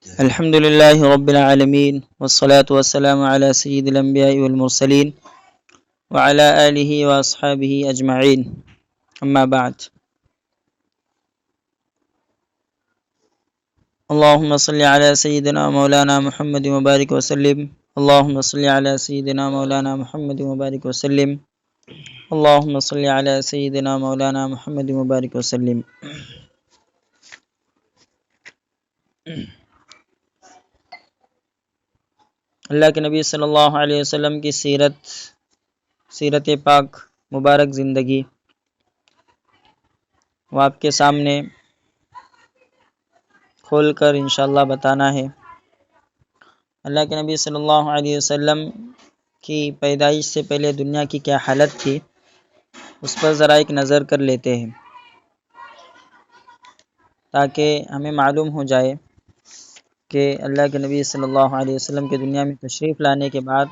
الحمد لله رب العالمين والصلاة والسلام على سيد الأنبياء والمرسلين وعلى آله وأصحابه أجمعين أما بعد. اللهم صل على سيدنا مولانا محمد وبارك وسلم. اللهم صل على سيدنا مولانا محمد وبارك وسلم. اللهم صل على سيدنا مولانا محمد وبارك وسلم. اللہ کے نبی صلی اللہ علیہ وسلم کی سیرت پاک مبارک زندگی وہ آپ کے سامنے کھول کر انشاءاللہ بتانا ہے. اللہ کے نبی صلی اللہ علیہ وسلم کی پیدائش سے پہلے دنیا کی کیا حالت تھی اس پر ذرا ایک نظر کر لیتے ہیں تاکہ ہمیں معلوم ہو جائے کہ اللہ کے نبی صلی اللہ علیہ وسلم کے دنیا میں تشریف لانے کے بعد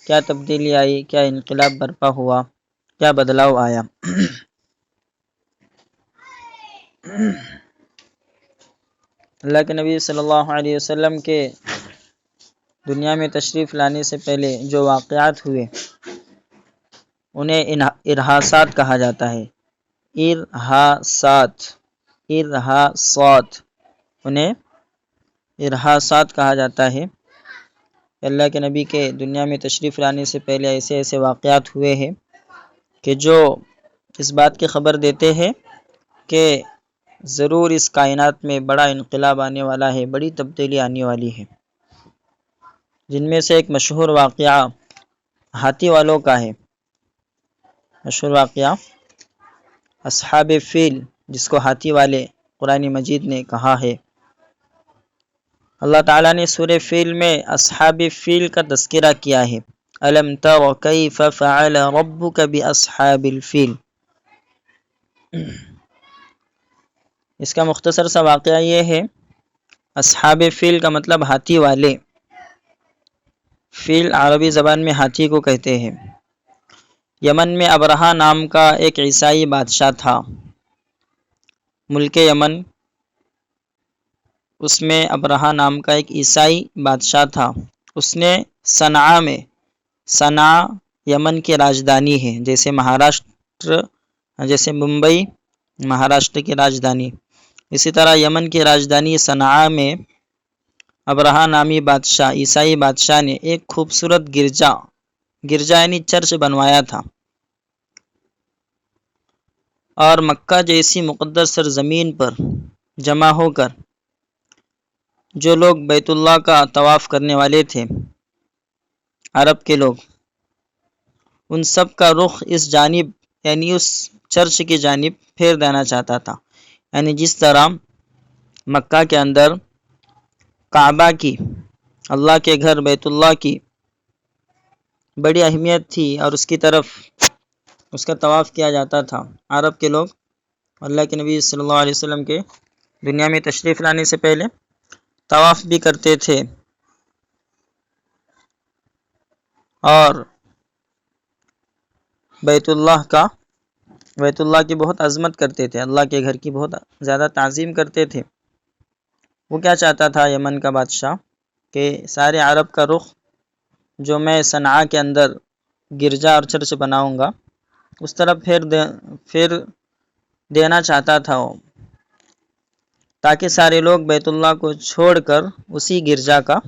کیا تبدیلی آئی، کیا انقلاب برپا ہوا، کیا بدلاؤ آیا. اللہ کے نبی صلی اللہ علیہ وسلم کے دنیا میں تشریف لانے سے پہلے جو واقعات ہوئے انہیں ارہاسات کہا جاتا ہے. ارہاسات انہیں ارہاسات کہا جاتا ہے. اللہ کے نبی کے دنیا میں تشریف لانے سے پہلے ایسے واقعات ہوئے ہیں کہ جو اس بات کی خبر دیتے ہیں کہ ضرور اس کائنات میں بڑا انقلاب آنے والا ہے، بڑی تبدیلی آنے والی ہے. جن میں سے ایک مشہور واقعہ ہاتھی والوں کا ہے. مشہور واقعہ اصحاب فیل، جس کو ہاتھی والے قرآن مجید نے کہا ہے. اللہ تعالیٰ نے سورہ فیل میں اصحاب فیل کا تذکرہ کیا ہے. الم تر کیف فعل ربک باصحاب الفیل. اس کا مختصر سا واقعہ یہ ہے، اصحاب فیل کا مطلب ہاتھی والے. فیل عربی زبان میں ہاتھی کو کہتے ہیں. یمن میں ابرہہ نام کا ایک عیسائی بادشاہ تھا. ملک یمن، اس میں ابرہہ نام کا ایک عیسائی بادشاہ تھا. اس نے صنعاء یمن کی راجدھانی ہے، جیسے ممبئی مہاراشٹر کی راجدھانی، اسی طرح یمن کی راجدھانی صنعاء میں ابرہہ نامی بادشاہ، عیسائی بادشاہ نے ایک خوبصورت گرجا یعنی چرچ بنوایا تھا. اور مکہ جیسی مقدس سرزمین پر جمع ہو کر جو لوگ بیت اللہ کا طواف کرنے والے تھے، عرب کے لوگ، ان سب کا رخ اس جانب یعنی اس چرچ کی جانب پھیر دینا چاہتا تھا. یعنی جس طرح مکہ کے اندر کعبہ کی، اللہ کے گھر بیت اللہ کی بڑی اہمیت تھی اور اس کی طرف اس کا طواف کیا جاتا تھا. عرب کے لوگ اللہ کے نبی صلی اللہ علیہ وسلم کے دنیا میں تشریف لانے سے پہلے طواف بھی کرتے تھے اور بیت اللہ کی بہت عظمت کرتے تھے، اللہ کے گھر کی بہت زیادہ تعظیم کرتے تھے. وہ کیا چاہتا تھا یمن کا بادشاہ کہ سارے عرب کا رخ جو میں صنعاء کے اندر گرجا اور چرچ بناؤں گا اس طرف پھر دینا چاہتا تھا وہ، تاکہ سارے لوگ بیت اللہ کو چھوڑ کر اسی گرجا کا،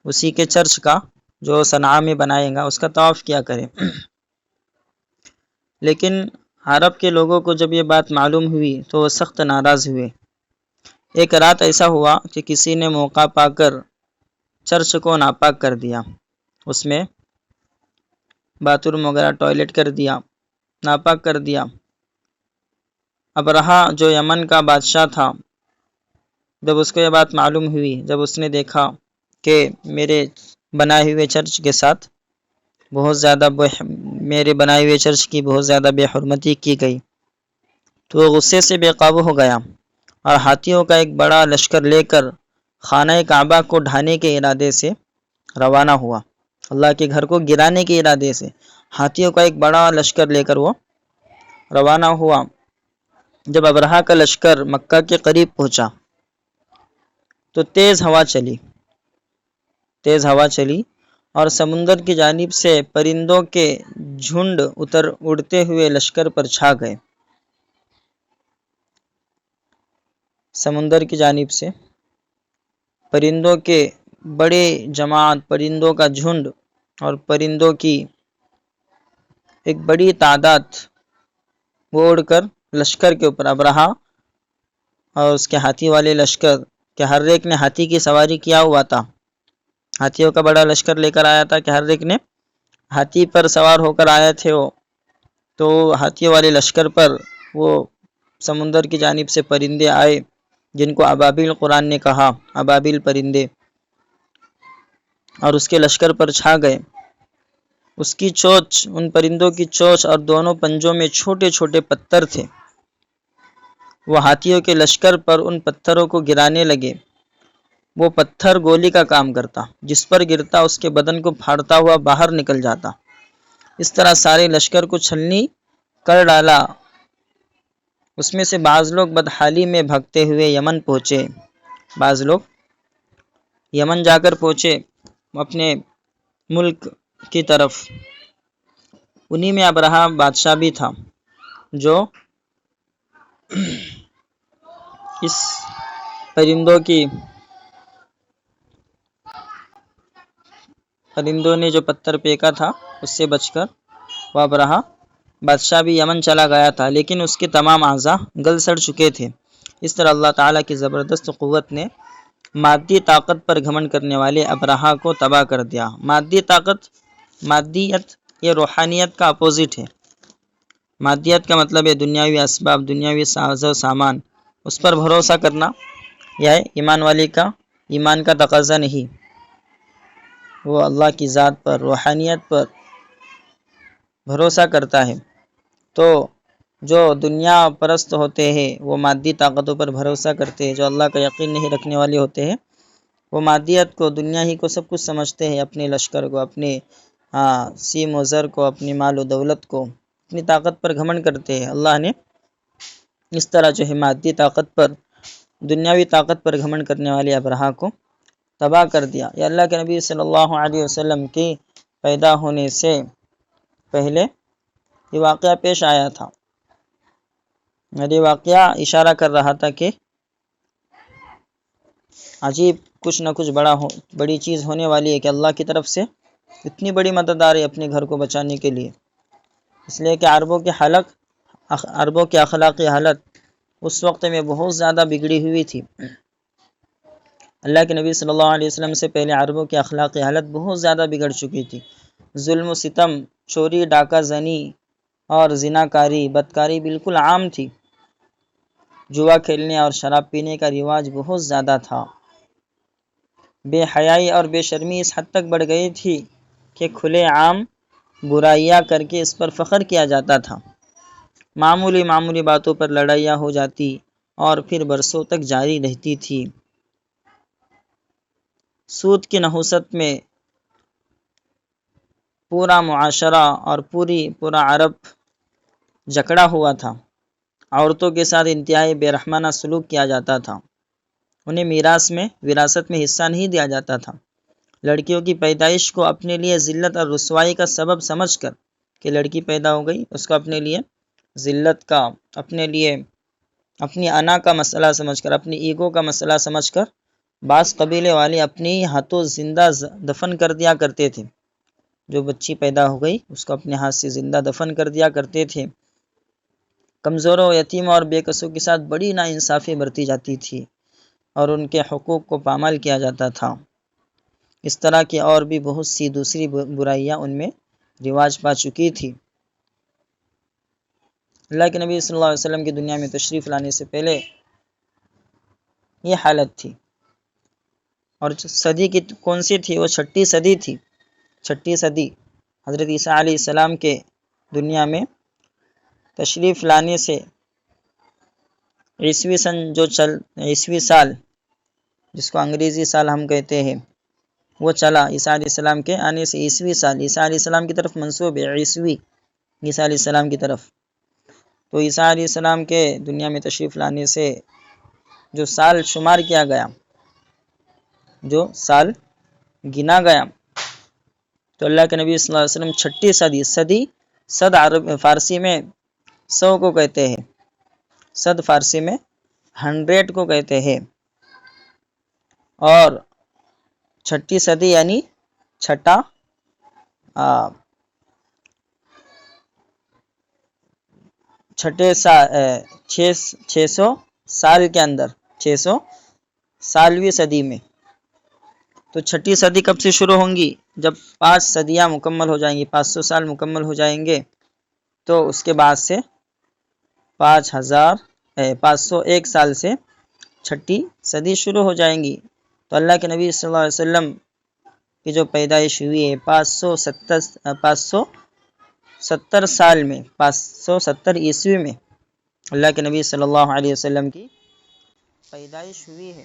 اسی کے چرچ کا جو صنعاء میں بنائے گا اس کا طواف کیا کرے. لیکن عرب کے لوگوں کو جب یہ بات معلوم ہوئی تو وہ سخت ناراض ہوئے. ایک رات ایسا ہوا کہ کسی نے موقع پا کر چرچ کو ناپاک کر دیا، اس میں باتھ روم وغیرہ ٹوائلٹ کر دیا، ناپاک کر دیا. ابرہہ جو یمن کا بادشاہ تھا، جب اس کو یہ بات معلوم ہوئی، جب اس نے دیکھا کہ میرے بنائے ہوئے چرچ کے ساتھ میرے بنائے ہوئے چرچ کی بہت زیادہ بے حرمتی کی گئی، تو وہ غصے سے بے قابو ہو گیا اور ہاتھیوں کا ایک بڑا لشکر لے کر خانہ کعبہ کو ڈھانے کے ارادے سے روانہ ہوا. اللہ کے گھر کو گرانے کے ارادے سے ہاتھیوں کا ایک بڑا لشکر لے کر وہ روانہ ہوا. جب ابرہہ کا لشکر مکہ کے قریب پہنچا تو تیز ہوا چلی اور سمندر کی جانب سے پرندوں کے جھنڈ اڑتے ہوئے لشکر پر چھا گئے۔ سمندر کی جانب سے پرندوں کے بڑے جماعت، پرندوں کا جھنڈ اور پرندوں کی ایک بڑی تعداد وہ اڑ کر لشکر کے اوپر، ابرہا اور اس کے ہاتھی والے لشکر کہ ہر ایک نے ہاتھی کی سواری کیا ہوا تھا، ہاتھیوں کا بڑا لشکر لے کر آیا تھا کہ ہر ایک نے ہاتھی پر سوار ہو کر آئے تھے وہ، تو ہاتھیوں والے لشکر پر وہ سمندر کی جانب سے پرندے آئے جن کو ابابیل قرآن نے کہا، ابابیل پرندے، اور اس کے لشکر پر چھا گئے۔ اس کی چونچ، ان پرندوں کی چونچ اور دونوں پنجوں میں چھوٹے چھوٹے پتھر تھے۔ وہ ہاتھیوں کے لشکر پر ان پتھروں کو گرانے لگے۔ وہ پتھر گولی کا کام کرتا، جس پر گرتا اس کے بدن کو پھاڑتا ہوا باہر نکل جاتا۔ اس طرح سارے لشکر کو چھلنی کر ڈالا۔ اس میں سے بعض لوگ بدحالی میں بھگتے ہوئے یمن پہنچے، بعض لوگ یمن جا کر پہنچے اپنے ملک کی طرف۔ انہی میں ابرہا بادشاہ بھی تھا جو اس پرندوں نے جو پتھر پھینکا تھا اس سے بچ کر وہ ابرہا بادشاہ بھی یمن چلا گیا تھا، لیکن اس کے تمام اعضاء گل سڑ چکے تھے۔ اس طرح اللہ تعالیٰ کی زبردست قوت نے مادی طاقت پر گھمنڈ کرنے والے ابرہا کو تباہ کر دیا۔ مادی طاقت، مادیت یہ روحانیت کا اپوزٹ ہے۔ مادیت کا مطلب ہے دنیاوی اسباب، دنیاوی ساز و سامان، اس پر بھروسہ کرنا، یہ ایمان والے کا ایمان کا تقاضا نہیں۔ وہ اللہ کی ذات پر، روحانیت پر بھروسہ کرتا ہے۔ تو جو دنیا پرست ہوتے ہیں وہ مادی طاقتوں پر بھروسہ کرتے ہیں، جو اللہ کا یقین نہیں رکھنے والے ہوتے ہیں وہ مادیت کو، دنیا ہی کو سب کچھ سمجھتے ہیں، اپنے لشکر کو، اپنے سیم و زر کو، اپنی مال و دولت کو، اپنی طاقت پر گھمنڈ کرتے ہیں۔ اللہ نے اس طرح جو ہے مادی طاقت پر، دنیاوی طاقت پر گھمنڈ کرنے والے ابرہا کو تباہ کر دیا۔ یہ اللہ کے نبی صلی اللہ علیہ وسلم کی پیدا ہونے سے پہلے یہ واقعہ پیش آیا تھا۔ یہ واقعہ اشارہ کر رہا تھا کہ عجیب کچھ نہ کچھ بڑی چیز ہونے والی ہے، کہ اللہ کی طرف سے اتنی بڑی مدد آ رہی ہے اپنے گھر کو بچانے کے لیے۔ اس لیے کہ عربوں کی اخلاقی حالت اس وقت میں بہت زیادہ بگڑی ہوئی تھی۔ اللہ کے نبی صلی اللہ علیہ وسلم سے پہلے عربوں کی اخلاقی حالت بہت زیادہ بگڑ چکی تھی۔ ظلم و ستم، چوری، ڈاکہ زنی اور زناکاری، بدکاری بالکل عام تھی۔ جوا کھیلنے اور شراب پینے کا رواج بہت زیادہ تھا۔ بے حیائی اور بے شرمی اس حد تک بڑھ گئی تھی کہ کھلے عام برائیاں کر کے اس پر فخر کیا جاتا تھا۔ معمولی باتوں پر لڑائیاں ہو جاتی اور پھر برسوں تک جاری رہتی تھی۔ سود کی نحوست میں پورا معاشرہ اور پورا عرب جکڑا ہوا تھا۔ عورتوں کے ساتھ انتہائی بے رحمانہ سلوک کیا جاتا تھا۔ انہیں وراثت میں حصہ نہیں دیا جاتا تھا۔ لڑکیوں کی پیدائش کو اپنے لیے ذلت اور رسوائی کا سبب سمجھ کر، کہ لڑکی پیدا ہو گئی اس کو اپنے لیے ذلت کا، اپنے لیے اپنی انا کا مسئلہ سمجھ کر، اپنی ایگو کا مسئلہ سمجھ کر، بعض قبیلے والے اپنے ہاتھوں زندہ دفن کر دیا کرتے تھے۔ جو بچی پیدا ہو گئی اس کو اپنے ہاتھ سے زندہ دفن کر دیا کرتے تھے۔ کمزوروں، یتیموں اور بے کسوں کے ساتھ بڑی ناانصافی برتی جاتی تھی اور ان کے حقوق کو پامال کیا جاتا تھا۔ اس طرح کی اور بھی بہت سی دوسری برائیاں ان میں رواج پا چکی تھی۔ اللہ کے نبی صلی اللہ علیہ وسلم کی دنیا میں تشریف لانے سے پہلے یہ حالت تھی۔ اور صدی کی کون سی تھی؟ وہ 6 صدی تھی۔ 6 صدی حضرت عیسیٰ علیہ السلام کے دنیا میں تشریف لانے سے عیسوی سال جس کو انگریزی سال ہم کہتے ہیں وہ چلا۔ عیسیٰ علیہ السلام کے آنے سے عیسوی سال عیسیٰ علیہ السلام کی طرف منسوب ہے، عیسوی عیسیٰ علیہ السلام کی طرف۔ تو عیسیٰ علیہ السلام کے دنیا میں تشریف لانے سے جو سال شمار کیا گیا جو سال گنا گیا. تو اللہ کے نبی صلی اللہ علیہ وسلم چھٹی صدی صد عرب فارسی میں 100 کو کہتے ہیں، صد فارسی میں 100 کو کہتے ہیں، اور چھٹی صدی یعنی چھٹا چھٹے 600 سال کے اندر 600ویں صدی میں. تو چھٹی صدی کب سے شروع ہوں گی؟ جب 5 صدیاں مکمل ہو جائیں گی، 500 سال مکمل ہو جائیں گے، تو اس کے بعد سے 501 سال سے چھٹی صدی شروع ہو جائیں گی. تو اللہ کے نبی صلی اللہ علیہ وسلم کی جو پیدائش ہوئی ہے 570 سال میں، 570 عیسوی میں اللہ کے نبی صلی اللہ علیہ وسلم کی پیدائش ہوئی ہے.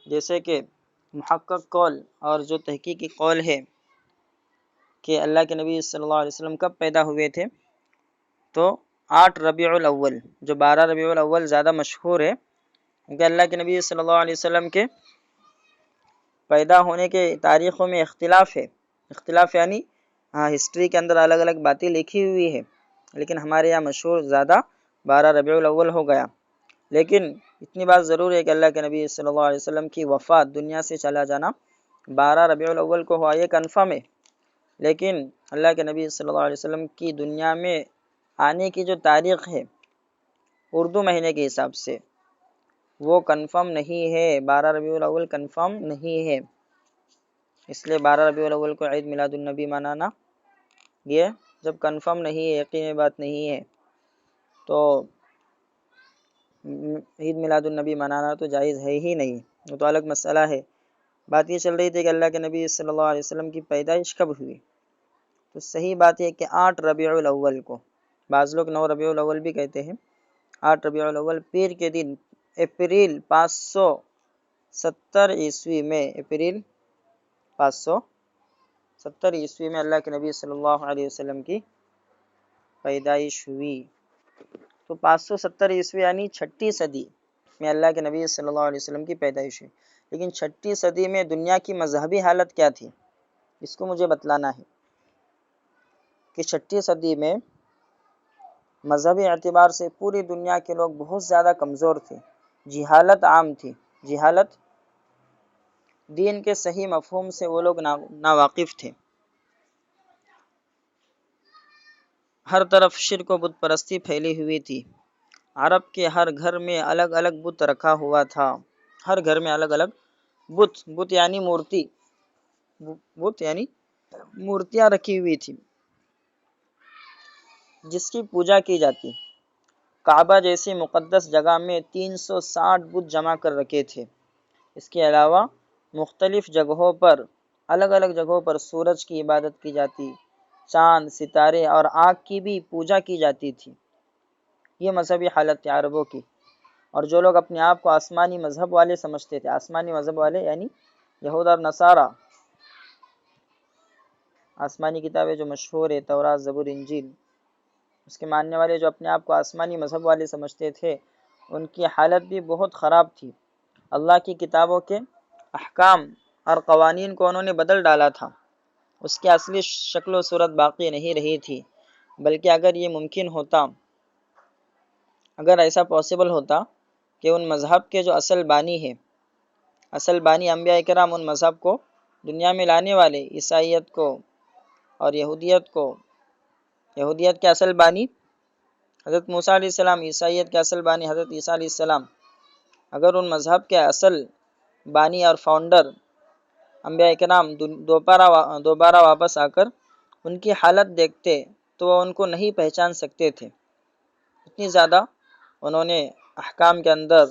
جیسے کہ محقق قول اور جو تحقیقی قول ہے کہ اللہ کے نبی صلی اللہ علیہ وسلم کب پیدا ہوئے تھے، تو 8 ربیع الاول، جو 12 ربیع الاول زیادہ مشہور ہے، کیونکہ اللہ کے نبی صلی اللہ علیہ وسلم کے پیدا ہونے کے تاریخوں میں اختلاف یعنی ہسٹری کے اندر الگ الگ باتیں لکھی ہوئی ہے، لیکن ہمارے یہاں مشہور زیادہ 12 ربیع الاول ہو گیا. لیکن اتنی بات ضرور ہے کہ اللہ کے نبی صلی اللہ علیہ وسلم کی وفات، دنیا سے چلا جانا 12 ربیع الاول کو ہوا، یہ کنفرم ہے. لیکن اللہ کے نبی صلی اللہ علیہ وسلم کی دنیا میں آنے کی جو تاریخ ہے اردو مہینے کے حساب سے، وہ کنفرم نہیں ہے، 12 ربیع الاول کنفرم نہیں ہے. اس لیے 12 ربیع الاول کو عید میلاد النبی منانا، یہ جب کنفرم نہیں ہے، یقینی بات نہیں ہے، تو عید میلاد النبی منانا تو جائز ہے ہی نہیں، وہ تو الگ مسئلہ ہے. بات یہ چل رہی تھی کہ اللہ کے نبی صلی اللہ علیہ وسلم کی پیدائش کب ہوئی، تو صحیح بات یہ کہ 8 ربیع الاول کو، بعض لوگ 9 ربیع الاول بھی کہتے ہیں، 8 ربیع الاول پیر کے دن اپریل 570 عیسوی میں، اپریل 570 عیسوی میں اللہ کے نبی صلی اللہ علیہ وسلم کی پیدائش ہوئی. تو 570 عیسوی یعنی چھٹی صدی میں اللہ کے نبی صلی اللہ علیہ وسلم کی پیدائش ہوئی. لیکن چھٹی صدی میں دنیا کی مذہبی حالت کیا تھی، اس کو مجھے بتلانا ہے کہ چھٹی صدی میں مذہبی اعتبار سے پوری دنیا کے لوگ بہت زیادہ کمزور تھے، جہالت عام تھی، جہالت دین کے صحیح مفہوم سے وہ لوگ ناواقف تھے. ہر طرف شرک و بت پرستی پھیلی ہوئی تھی. عرب کے ہر گھر میں الگ الگ بت رکھا ہوا تھا، ہر گھر میں الگ الگ بت یعنی مورتی، بت یعنی مورتیاں رکھی ہوئی تھی جس کی پوجا کی جاتی. کعبہ جیسی مقدس جگہ میں 360 بت جمع کر رکھے تھے. اس کے علاوہ مختلف جگہوں پر، الگ الگ جگہوں پر سورج کی عبادت کی جاتی، چاند، ستارے اور آگ کی بھی پوجا کی جاتی تھی. یہ مذہبی حالت تھی عربوں کی. اور جو لوگ اپنے آپ کو آسمانی مذہب والے سمجھتے تھے، آسمانی مذہب والے یعنی یہود اور نصارہ، آسمانی کتابیں جو مشہور ہے تورات، زبور، انجیل، اس کے ماننے والے جو اپنے آپ کو آسمانی مذہب والے سمجھتے تھے، ان کی حالت بھی بہت خراب تھی. اللہ کی کتابوں کے احکام اور قوانین کو انہوں نے بدل ڈالا تھا، اس کی اصلی شکل و صورت باقی نہیں رہی تھی. بلکہ اگر یہ ممکن ہوتا، اگر ایسا پاسبل ہوتا کہ ان مذہب کے جو اصل بانی انبیاء کرام، ان مذہب کو دنیا میں لانے والے، عیسائیت کو اور یہودیت کے اصل بانی حضرت موسیٰ علیہ السلام، عیسائیت کے اصل بانی حضرت عیسیٰ علیہ السلام، اگر ان مذہب کے اصل بانی اور فاؤنڈر انبیاء کرام دوبارہ واپس آ کر ان کی حالت دیکھتے تو وہ ان کو نہیں پہچان سکتے تھے. اتنی زیادہ انہوں نے احکام کے اندر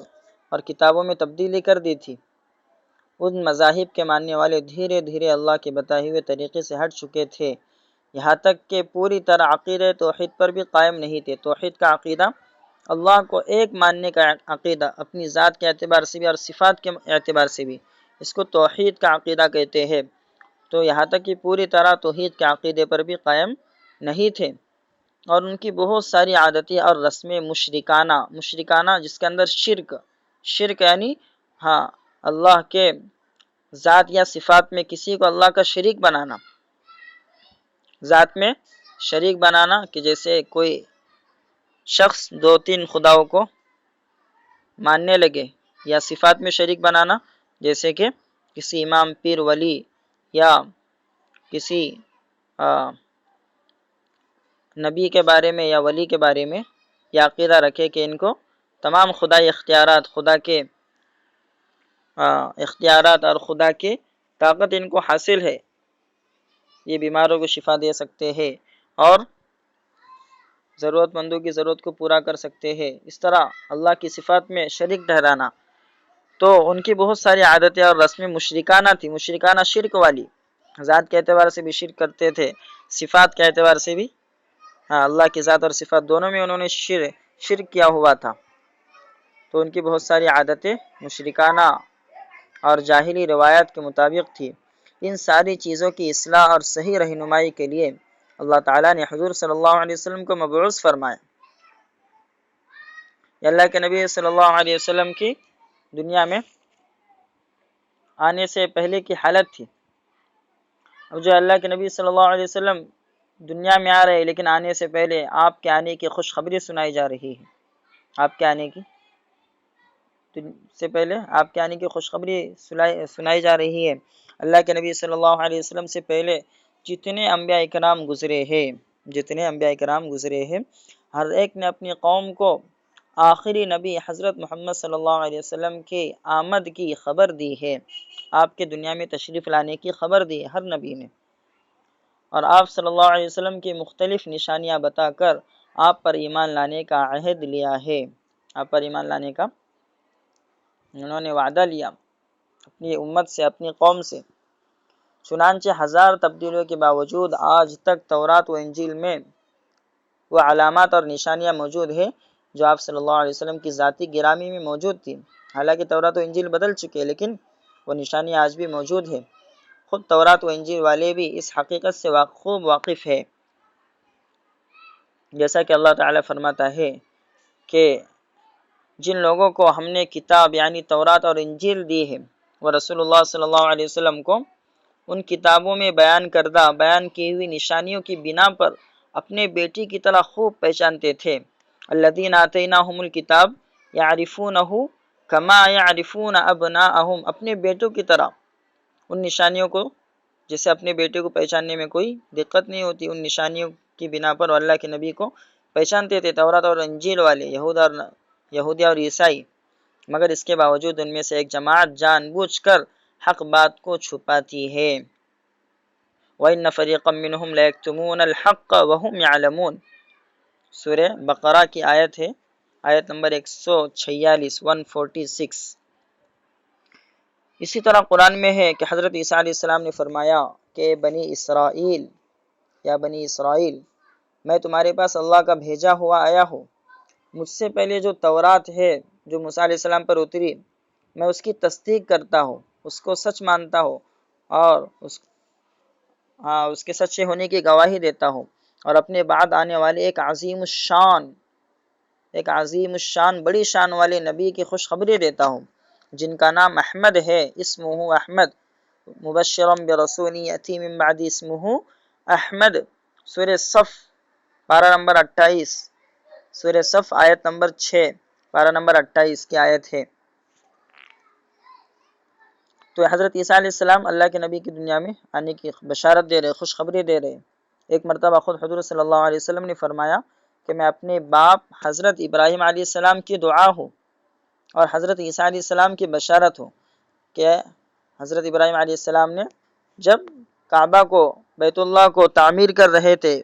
اور کتابوں میں تبدیلی کر دی تھی. ان مذاہب کے ماننے والے دھیرے دھیرے اللہ کے بتائے ہوئے طریقے سے ہٹ چکے تھے، یہاں تک کہ پوری طرح عقیدہ توحید پر بھی قائم نہیں تھے. توحید کا عقیدہ، اللہ کو ایک ماننے کا عقیدہ، اپنی ذات کے اعتبار سے بھی اور صفات کے اعتبار سے بھی، اس کو توحید کا عقیدہ کہتے ہیں. تو یہاں تک کہ پوری طرح توحید کے عقیدے پر بھی قائم نہیں تھے. اور ان کی بہت ساری عادتیں اور رسمیں مشرکانہ جس کے اندر شرک یعنی ہاں اللہ کے ذات یا صفات میں کسی کو اللہ کا شریک بنانا، ذات میں شریک بنانا کہ جیسے کوئی شخص 2-3 خداؤں کو ماننے لگے، یا صفات میں شریک بنانا جیسے کہ کسی امام پیر ولی یا کسی نبی کے بارے میں یا ولی کے بارے میں یہ عقیدہ رکھے کہ ان کو تمام خدائی اختیارات، خدا کے اختیارات اور خدا کی طاقت ان کو حاصل ہے، یہ بیماروں کو شفا دے سکتے ہیں اور ضرورت مندوں کی ضرورت کو پورا کر سکتے ہیں، اس طرح اللہ کی صفات میں شریک ٹھہرانا۔ تو ان کی بہت ساری عادتیں اور رسمیں مشرکانہ تھی، مشرکانہ شرک والی، ذات کے اعتبار سے بھی شرک کرتے تھے، صفات کے اعتبار سے بھی اللہ کی ذات اور صفات دونوں میں انہوں نے شرک کیا ہوا تھا۔ تو ان کی بہت ساری عادتیں مشرکانہ اور جاہلی روایات کے مطابق تھی۔ ان ساری چیزوں کی اصلاح اور صحیح رہنمائی کے لیے اللہ تعالیٰ نے حضور صلی اللہ علیہ وسلم کو مبعوث فرمایا۔ یہ اللہ کے نبی صلی اللہ علیہ وسلم کی دنیا میں آنے سے پہلے کی حالت تھی۔ اب جو اللہ کے نبی صلی اللہ علیہ وسلم دنیا میں آ رہے ہیں، لیکن آنے سے پہلے آپ کے آنے کی خوشخبری سنائی جا رہی ہے۔ آپ کے آنے کی سے پہلے آپ کے آنے کی خوشخبری سنائی جا رہی ہے۔ اللہ کے نبی صلی اللہ علیہ وسلم سے پہلے جتنے انبیاء کرام گزرے ہیں، ہر ایک نے اپنی قوم کو آخری نبی حضرت محمد صلی اللہ علیہ وسلم کے آمد کی خبر دی ہے، آپ کے دنیا میں تشریف لانے کی خبر دی ہے ہر نبی نے، اور آپ صلی اللہ علیہ وسلم کی مختلف نشانیاں بتا کر آپ پر ایمان لانے کا عہد لیا ہے، آپ پر ایمان لانے کا انہوں نے وعدہ لیا اپنی امت سے، اپنی قوم سے۔ چنانچہ ہزار تبدیلیوں کے باوجود آج تک تورات و انجیل میں وہ علامات اور نشانیاں موجود ہیں جو آپ صلی اللہ علیہ وسلم کی ذاتی گرامی میں موجود تھی۔ حالانکہ تورات و انجیل بدل چکے، لیکن وہ نشانیاں آج بھی موجود ہیں۔ خود تورات و انجیل والے بھی اس حقیقت سے خوب واقف ہے، جیسا کہ اللہ تعالیٰ فرماتا ہے کہ جن لوگوں کو ہم نے کتاب یعنی تورات اور انجیل دی ہے، وہ رسول اللہ صلی اللہ علیہ وسلم کو ان کتابوں میں بیان کی ہوئی نشانیوں کی بنا پر اپنے بیٹی کی طرح خوب پہچانتے تھے۔ الذین آتیناہم الکتاب یعرفونہ کما یعرفون ابناءہم، اپنے بیٹوں کی طرح ان نشانیوں کو، جسے اپنے بیٹے کو پہچاننے میں کوئی دقت نہیں ہوتی، ان نشانیوں کی بنا پر اللہ کے نبی کو پہچانتے تھے تورات اور انجیل والے، یہودی اور عیسائی، مگر اس کے باوجود ان میں سے ایک جماعت جان بوجھ کر حق بات کو چھپاتی ہے۔ وَإِنَّ فَرِيقًا مِّنْهُمْ لَيَكْتُمُونَ الْحَقَّ وَهُمْ يَعْلَمُونَ، سورہ بقرہ کی آیت ہے، آیت نمبر 146۔ اسی طرح قرآن میں ہے کہ حضرت عیسیٰ علیہ السلام نے فرمایا کہ بنی اسرائیل، میں تمہارے پاس اللہ کا بھیجا ہوا آیا ہوں، مجھ سے پہلے جو تورات ہے جو موسیٰ علیہ السلام پر اتری، میں اس کی تصدیق کرتا ہوں، اس کو سچ مانتا ہوں اور اس کے سچے ہونے کی گواہی دیتا ہوں، اور اپنے بعد آنے والے ایک عظیم الشان بڑی شان والے نبی کی خوشخبری دیتا ہوں جن کا نام احمد ہے، اسمہ احمد، مبشرا برسول یأتی من بعد اسمہ احمد۔ سورہ صف پارہ نمبر 28، سورہ صف آیت نمبر 6، پارہ نمبر 28 کی آیت ہے۔ تو حضرت عیسیٰ علیہ السلام اللہ کے نبی کی دنیا میں آنے کی بشارت دے رہے، خوشخبری دے رہے۔ ایک مرتبہ خود حضور صلی اللہ علیہ وسلم نے فرمایا کہ میں اپنے باپ حضرت ابراہیم علیہ السلام کی دعا ہوں اور حضرت عیسیٰ علیہ السلام کی بشارت ہوں کہ حضرت ابراہیم علیہ السلام نے جب کعبہ کو، بیت اللہ کو تعمیر کر رہے تھے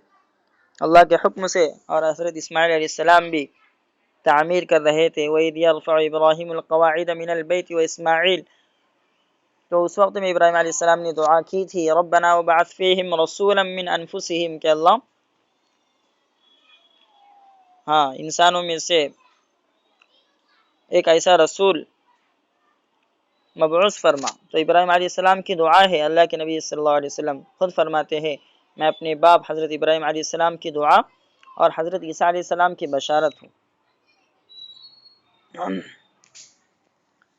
اللہ کے حکم سے، اور حضرت اسماعیل علیہ السلام بھی تعمیر کر رہے تھے، وَإِذْ يَرْفَعُ إِبْرَاهِيمُ الْقَوَاعِدَ مِنَ الْبَيْتِ وَإِسْمَاعِيلُ، تو اس وقت میں ابراہیم علیہ السلام نے دعا کی تھی ربنا وبعث فیہم رسولا من انفسہم، کہ اللہ انسانوں میں سے ایک ایسا رسول مبعوث فرما۔ تو ابراہیم علیہ السلام کی دعا ہے، اللہ کے نبی صلی اللہ علیہ وسلم خود فرماتے ہیں میں اپنے باپ حضرت ابراہیم علیہ السلام کی دعا اور حضرت عیسیٰ علیہ السلام کی بشارت ہو۔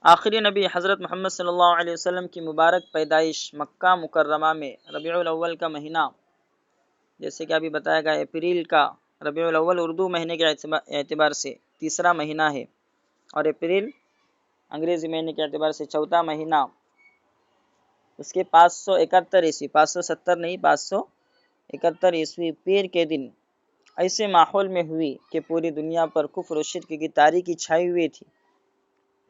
آخری نبی حضرت محمد صلی اللہ علیہ وسلم کی مبارک پیدائش مکہ مکرمہ میں ربیع الاول کا مہینہ، جیسے کہ ابھی بتایا گیا اپریل کا، ربیع الاول اردو مہینے کے اعتبار سے تیسرا مہینہ ہے، اور اپریل انگریزی مہینے کے اعتبار سے چوتھا مہینہ، اس کے 571 عیسوی، 570 نہیں 571 عیسوی پیر کے دن ایسے ماحول میں ہوئی کہ پوری دنیا پر کفر و شرک کی تاریکی چھائی ہوئی تھی،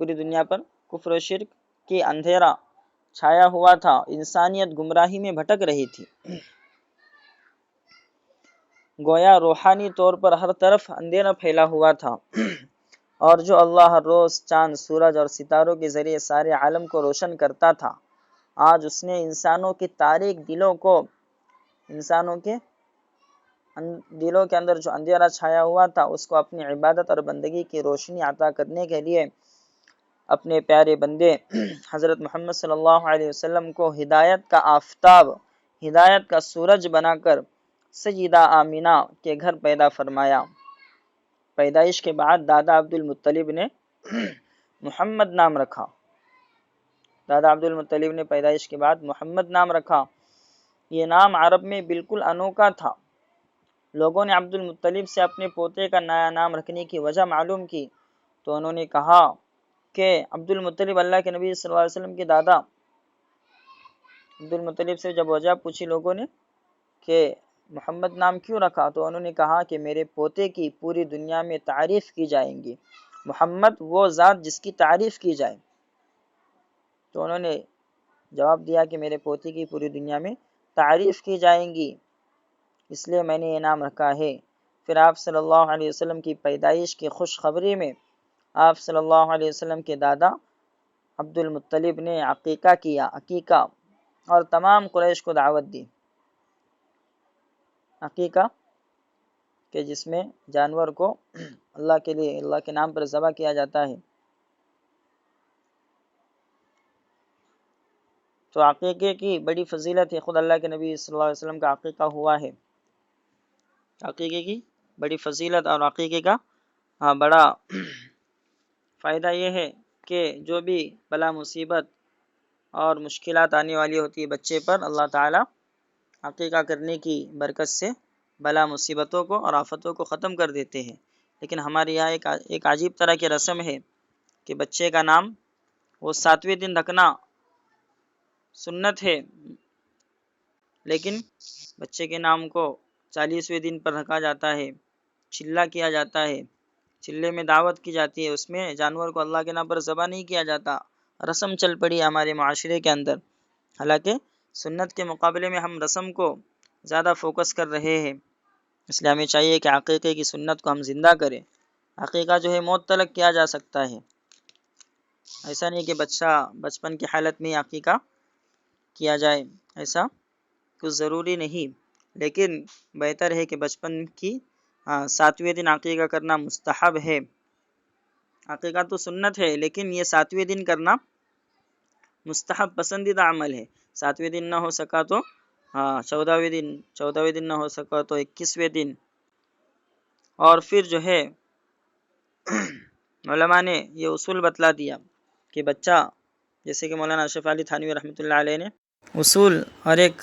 پوری دنیا پر کفر و شرک کی اندھیرا چھایا ہوا تھا، انسانیت گمراہی میں بھٹک رہی تھی، گویا روحانی طور پر ہر طرف اندھیرا پھیلا ہوا تھا، اور جو اللہ ہر روز چاند، سورج اور ستاروں کے ذریعے سارے عالم کو روشن کرتا تھا، آج اس نے انسانوں کے تاریک انسانوں کے دلوں کے اندر جو اندھیرا چھایا ہوا تھا، اس کو اپنی عبادت اور بندگی کی روشنی عطا کرنے کے لیے اپنے پیارے بندے حضرت محمد صلی اللہ علیہ وسلم کو ہدایت کا آفتاب، ہدایت کا سورج بنا کر سیدہ آمینہ کے گھر پیدا فرمایا۔ پیدائش کے بعد دادا عبد المطلب نے محمد نام رکھا، دادا عبد المطلب نے پیدائش کے بعد محمد نام رکھا۔ یہ نام عرب میں بالکل انوکھا تھا۔ لوگوں نے عبد المطلب سے اپنے پوتے کا نیا نام رکھنے کی وجہ معلوم کی تو انہوں نے کہا کہ عبد المطلب اللہ کے نبی صلی اللہ علیہ وسلم کے دادا۔ عبد المطلب سے جب وجہ پوچھی لوگوں نے کہ محمد نام کیوں رکھا، تو انہوں نے کہا کہ میرے پوتے کی پوری دنیا میں تعریف کی جائیں گی، محمد وہ ذات جس کی تعریف کی جائے۔ تو انہوں نے جواب دیا کہ میرے پوتے کی پوری دنیا میں تعریف کی جائیں گی، اس لیے میں نے یہ نام رکھا ہے۔ پھر آپ صلی اللہ علیہ وسلم کی پیدائش کی خوشخبری میں آپ صلی اللہ علیہ وسلم کے دادا عبد المطلب نے عقیقہ اور تمام قریش کو دعوت دی۔ عقیقہ کہ جس میں جانور کو اللہ کے لیے، اللہ کے نام پر ذبح کیا جاتا ہے، تو عقیقے کی بڑی فضیلت ہے، خود اللہ کے نبی صلی اللہ علیہ وسلم کا عقیقہ ہوا ہے۔ عقیقے کی بڑی فضیلت اور عقیقے کا بڑا فائدہ یہ ہے کہ جو بھی بلا مصیبت اور مشکلات آنے والی ہوتی ہے بچے پر، اللہ تعالی عقیقہ کرنے کی برکت سے بلا مصیبتوں کو اور آفتوں کو ختم کر دیتے ہیں۔ لیکن ہمارے یہاں ایک عجیب طرح کی رسم ہے کہ بچے کا نام وہ 7ویں دن رکھنا سنت ہے، لیکن بچے کے نام کو 40ویں دن پر رکھا جاتا ہے، چلہ کیا جاتا ہے، چلے میں دعوت کی جاتی ہے، اس میں جانور کو اللہ کے نام پر ذبح نہیں کیا جاتا۔ رسم چل پڑی ہمارے معاشرے کے اندر، حالانکہ سنت کے مقابلے میں ہم رسم کو زیادہ فوکس کر رہے ہیں، اس لیے ہمیں چاہیے کہ عقیقے کی سنت کو ہم زندہ کریں۔ عقیقہ جو ہے موت تلک کیا جا سکتا ہے، ایسا نہیں کہ بچہ بچپن کی حالت میں عقیقہ کیا جائے، ایسا کچھ ضروری نہیں، لیکن بہتر ہے کہ بچپن کی 7ویں دن عقیقہ کرنا مستحب ہے۔ عقیقہ تو سنت ہے، لیکن یہ 7ویں دن کرنا مستحب پسندیدہ عمل ہے۔ 7ویں دن نہ ہو سکا تو 14ویں دن نہ ہو سکا تو 21ویں دن۔ اور پھر جو ہے علماء نے یہ اصول بتلا دیا کہ بچہ، جیسے کہ مولانا اشرف علی تھانوی رحمۃ اللہ علیہ نے اصول اور ایک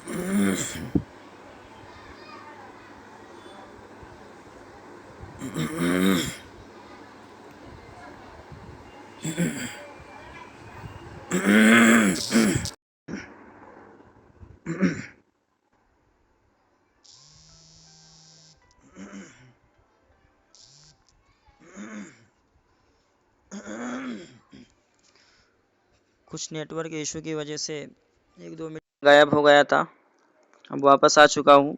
کچھ نیٹ ورک ایشو کی وجہ سے 1-2 منٹ غائب ہو گیا تھا، اب واپس آ چکا ہوں۔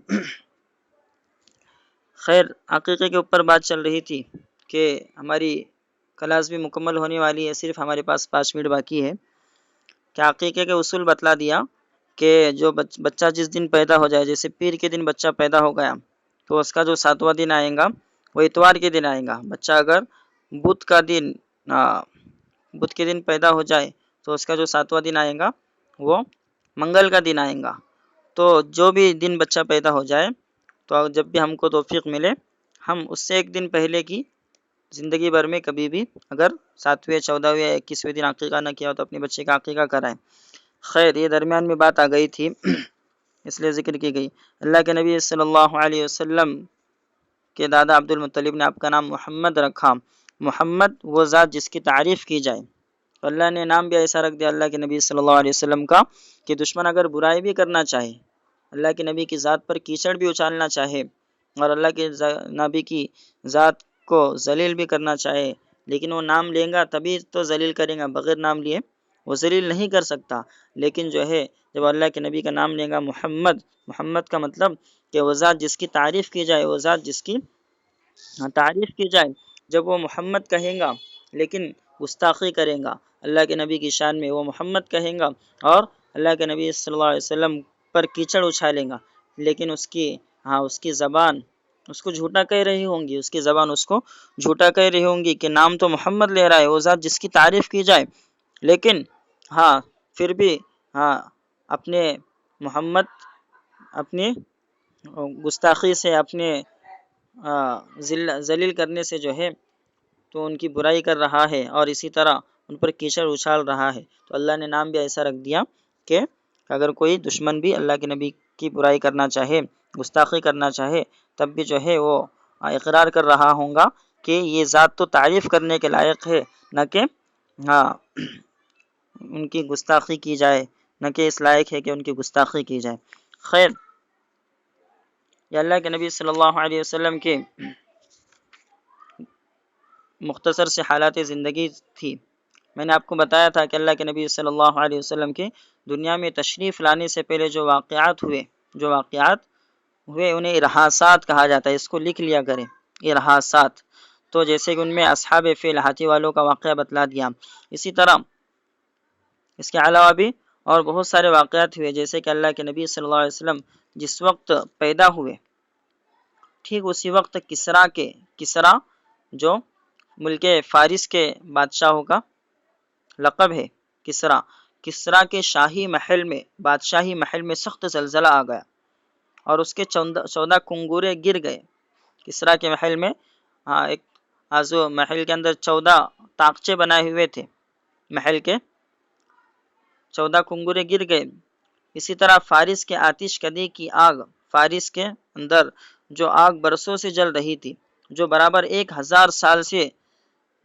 خیر، عقیقے کے اوپر بات چل رہی تھی کہ ہماری کلاس بھی مکمل ہونے والی ہے، صرف ہمارے پاس 5 منٹ باقی ہے۔ کہ عقیقے کے اصول بتلا دیا کہ جو بچہ جس دن پیدا ہو جائے، جیسے پیر کے دن بچہ پیدا ہو گیا تو اس کا جو 7واں دن آئے گا وہ اتوار کے دن آئے گا۔ بچہ اگر بدھ کے دن پیدا ہو جائے تو اس کا جو 7واں دن آئے گا وہ منگل کا دن آئے گا۔ تو جو بھی دن بچہ پیدا ہو جائے تو جب بھی ہم کو توفیق ملے ہم اس سے ایک دن پہلے کی زندگی بھر میں کبھی بھی اگر 7ویں 14ویں یا 21ویں دن عقیقہ نہ کیا ہو تو اپنے بچے کا عقیقہ کرائیں۔ خیر، یہ درمیان میں بات آ گئی تھی اس لیے ذکر کی گئی۔ اللہ کے نبی صلی اللہ علیہ وسلم کے دادا عبد المطلب نے آپ کا نام محمد رکھا۔ محمد وہ ذات جس کی تعریف کی جائے، اللہ نے نام بھی ایسا رکھ دیا اللہ کے نبی صلی اللہ علیہ وسلم کا کہ دشمن اگر برائی بھی کرنا چاہے، اللہ کے نبی کی ذات پر کیچڑ بھی اچھالنا چاہے اور اللہ کے نبی کی ذات کو ذلیل بھی کرنا چاہے، لیکن وہ نام لیں گا تبھی تو ذلیل کریں گا، بغیر نام لیے وہ ذلیل نہیں کر سکتا۔ لیکن جو ہے جب اللہ کے نبی کا نام لیں گا محمد کا مطلب کہ وہ ذات جس کی تعریف کی جائے، وہ ذات جس کی تعریف کی جائے، جب وہ محمد کہیں گا لیکن گستاخی کریں گا اللہ کے نبی کی شان میں، وہ محمد کہیں گا اور اللہ کے نبی صلی اللہ علیہ وسلم پر کیچڑ اچھالیں گا، لیکن اس کی زبان اس کو جھوٹا کہہ رہی ہوں گی، اس کی زبان اس کو جھوٹا کہہ رہی ہوں گی کہ نام تو محمد لے رہا ہے، وہ ذات جس کی تعریف کی جائے، لیکن پھر بھی اپنے محمد اپنی گستاخی سے، اپنے ذلیل کرنے سے جو ہے تو ان کی برائی کر رہا ہے اور اسی طرح ان پر کیچڑ اچھال رہا ہے۔ تو اللہ نے نام بھی ایسا رکھ دیا کہ اگر کوئی دشمن بھی اللہ کے نبی کی برائی کرنا چاہے، گستاخی کرنا چاہے، تب بھی جو ہے وہ اقرار کر رہا ہوں گا کہ یہ ذات تو تعریف کرنے کے لائق ہے، نہ کہ ان کی گستاخی کی جائے، نہ کہ اس لائق ہے کہ ان کی گستاخی کی جائے۔ خیر، یہ اللہ کے نبی صلی اللہ علیہ وسلم کے مختصر سے حالات زندگی تھی۔ میں نے آپ کو بتایا تھا کہ اللہ کے نبی صلی اللہ علیہ وسلم کے دنیا میں تشریف لانے سے پہلے جو واقعات ہوئے انہیں ارحاسات کہا جاتا ہے، اس کو لکھ لیا کریں، ارحاسات۔ تو جیسے کہ ان میں اصحاب فیل، ہاتھی والوں کا واقعہ بتلا دیا، اسی طرح اس کے علاوہ بھی اور بہت سارے واقعات ہوئے، جیسے کہ اللہ کے نبی صلی اللہ علیہ وسلم جس وقت پیدا ہوئے ٹھیک اسی وقت کسرا جو ملک فارس کے بادشاہوں کا لقب ہے، کسرا کے بادشاہی محل میں سخت زلزلہ آ گیا اور اس کے 14 کنگورے گر گئے۔ کسرا کے محل میں ایک محل کے اندر 14 طاقچے بنائے ہوئے تھے، محل کے 14 کنگورے گر گئے۔ اسی طرح فارس کے آتش کدی کی آگ، فارس کے اندر جو آگ برسوں سے جل رہی تھی، جو برابر 1000 سال سے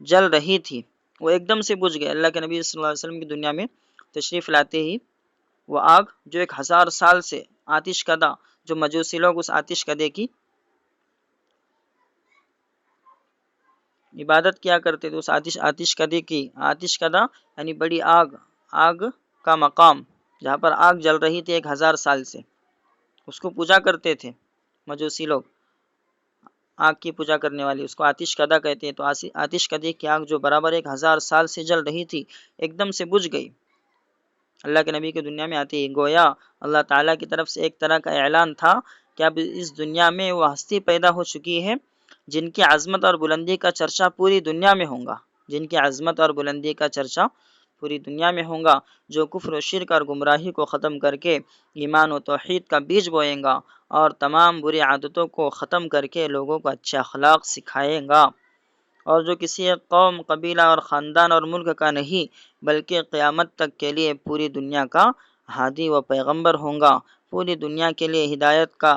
جل رہی تھی، وہ ایک دم سے بجھ گئے۔ اللہ کے نبی صلی اللہ علیہ وسلم کی دنیا میں تشریف لاتے ہی وہ آگ جو 1000 سال سے آتش کدا، جو مجوسی لوگ اس آتش کدے کی عبادت کیا کرتے تھے، اس آتش کدے کی، آتش کدا یعنی بڑی آگ کا مقام جہاں پر آگ جل رہی تھی 1000 سال سے، اس کو پوجا کرتے تھے مجوسی لوگ، آگ کی پوجا کرنے والی، اس کو آتش کدا کہتے ہیں۔ تو آتش کدے کی آگ جو برابر 1000 سال سے جل رہی تھی ایک دم سے بجھ گئی اللہ کے نبی کی دنیا میں آتے ہی۔ گویا اللہ تعالیٰ کی طرف سے ایک طرح کا اعلان تھا کہ اب اس دنیا میں وہ ہستی پیدا ہو چکی ہے جن کی عظمت اور بلندی کا چرچا پوری دنیا میں ہوگا، جن کی عظمت اور بلندی کا چرچا پوری دنیا میں ہوگا، جو کفر و شرک اور گمراہی کو ختم کر کے ایمان و توحید کا بیج بوئیں گا اور تمام بری عادتوں کو ختم کر کے لوگوں کو اچھے اخلاق سکھائیں گا، اور جو کسی ایک قوم، قبیلہ اور خاندان اور ملک کا نہیں بلکہ قیامت تک کے لیے پوری دنیا کا ہادی و پیغمبر ہوں گا۔ پوری دنیا کے لیے ہدایت کا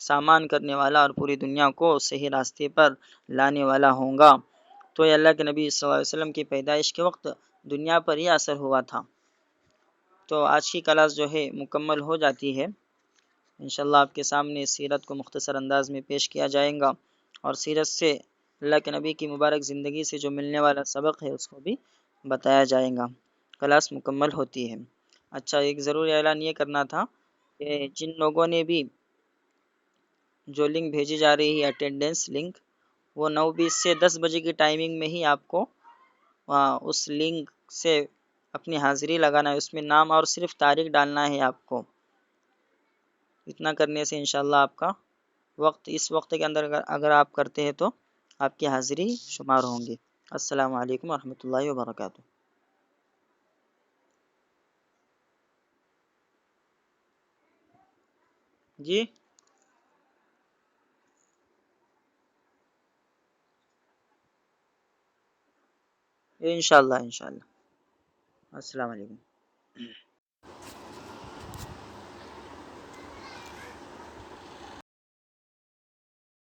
سامان کرنے والا اور پوری دنیا کو صحیح راستے پر لانے والا ہوں گا۔ تو یہ اللہ کے نبی صلی اللہ علیہ وسلم کی پیدائش کے وقت دنیا پر یہ اثر ہوا تھا۔ تو آج کی کلاس جو ہے مکمل ہو جاتی ہے۔ انشاءاللہ آپ کے سامنے سیرت کو مختصر انداز میں پیش کیا جائے گا، اور سیرت سے اللہ کے نبی کی مبارک زندگی سے جو ملنے والا سبق ہے اس کو بھی بتایا جائے گا۔ کلاس مکمل ہوتی ہے۔ اچھا، ایک ضروری اعلان یہ کرنا تھا کہ جن لوگوں نے بھی جو لنک بھیجی جا رہی ہے اٹینڈنس لنک، وہ 9:20 سے 10 بجے کی ٹائمنگ میں ہی آپ کو اس لنک سے اپنی حاضری لگانا ہے، اس میں نام اور صرف تاریخ ڈالنا ہے آپ کو۔ اتنا کرنے سے انشاءاللہ آپ کا اس وقت کے اندر اگر آپ کرتے ہیں تو آپ کی حاضری شمار ہوں گی۔ السلام علیکم ورحمۃ اللہ وبرکاتہ۔ جی انشاءاللہ السلام علیکم۔